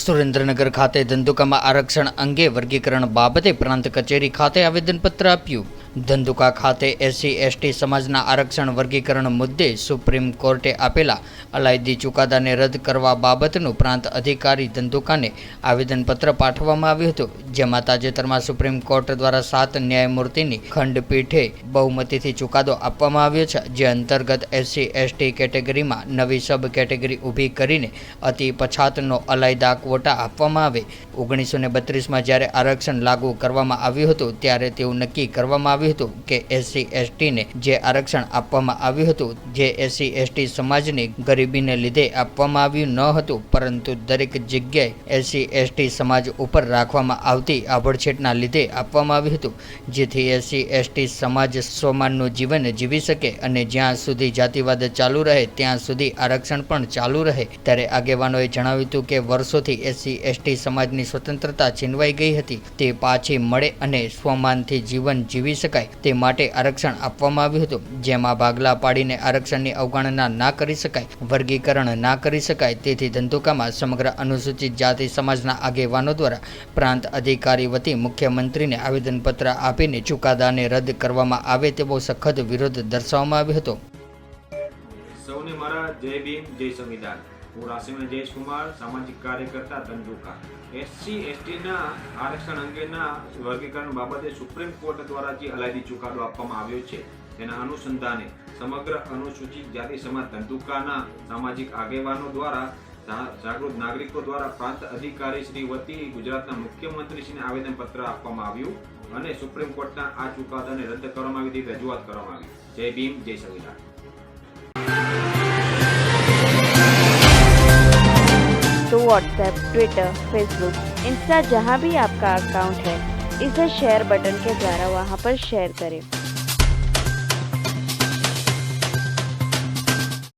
સુરેન્દ્રનગર ખાતે ધંધુકામાં આરક્ષણ અંગે વર્ગીકરણ બાબતે પ્રાંત કચેરી ખાતે આવેદનપત્ર આપ્યું। ધંધુકા ખાતે SC/ST સમાજના આરક્ષણ વર્ગીકરણ મુદ્દે સુપ્રીમ કોર્ટે આપેલા અલાયદી ચુકાદાને રદ કરવા બાબતનું પ્રાંત અધિકારી ધંધુકાને આવેદનપત્ર પાઠવવામાં આવ્યું હતું, જેમાં તાજેતરમાં સુપ્રીમ કોર્ટ દ્વારા 7 ન્યાયમૂર્તિની ખંડપીઠે બહુમતીથી ચુકાદો આપવામાં આવ્યો છે, જે અંતર્ગત SC/ST કેટેગરીમાં નવી સબ કેટેગરી ઊભી કરીને અતિ પછાતનો અલાયદા ક્વોટા આપવામાં આવે। 1932માં જ્યારે આરક્ષણ લાગુ કરવામાં આવ્યું હતું ત્યારે તેવું નક્કી કરવામાં આવ્યું હતું કે SC/STને જે આરક્ષણ આપવામાં આવ્યું હતું જે SC/ST સમાજની ગરીબીને લીધે આપવામાં આવ્યું ન હતું, પરંતુ દરેક જગ્યાએ SC/ST સમાજ ઉપર રાખવામાં આવતી આભડછેટના લીધે આપવામાં આવ્યું હતું, જેથી SC/ST સમાજ સ્વમાનનું જીવન જીવી શકે અને જ્યાં સુધી જાતિવાદ ચાલુ રહે ત્યાં સુધી આરક્ષણ પણ ચાલુ રહે। ત્યારે આગેવાનોએ જણાવ્યું હતું કે વર્ષોથી SC/ST સમાજની સ્વતંત્રતા છીનવાઈ ગઈ હતી, તે પાછી મળે અને સ્વમાનથી જીવન જીવી શકાય તે માટે આરક્ષણ આપવામાં આવ્યું હતું, જેમાં ભાગલા પાડીને આરક્ષણની અવગણના ના કરી શકાય, વર્ગીકરણ ના કરી શકાય। તેથી ધંધુકામાં સમગ્ર અનુસૂચિત જાતિ સમાજના આગેવાનો દ્વારા પ્રાંત અધિકારી વતી મુખ્યમંત્રીને આવેદનપત્ર આપીને ચુકાદાને રદ કરવામાં આવે તેવો સખત વિરોધ દર્શાવવામાં આવ્યો હતો। સૌને મારા જય ભીમ જય સંવિધાન। હું રાશિમણ જયેશકુમાર, સામાજિક કાર્યકર્તા ધંધુકા। SC/STના આરક્ષણ અંગેના વર્ગીકરણ બાબતે સુપ્રીમ કોર્ટ દ્વારા જે અલાયદી ચુકાદો આપવામાં આવ્યો છે તેના અનુસંધાને સમગ્ર અનુસૂચિત જાતિ સમાજ ધંધુકાના સામાજિક આગેવાનો દ્વારા જાગૃત નાગરિકો દ્વારા પ્રાંત અધિકારી શ્રી વતી ગુજરાતના મુખ્યમંત્રીશ્રીને આવેદનપત્ર આપવામાં આવ્યું અને સુપ્રીમ કોર્ટના આ ચુકાદાને રદ કરવામાં આવી તેવી રજૂઆત કરવામાં આવી। જય ભીમ જય સંવિધાન। तो व्हाट्सएप, ट्विटर, फेसबुक, इंस्टा जहाँ भी आपका अकाउंट है, इसे शेयर बटन के द्वारा वहाँ पर शेयर करें।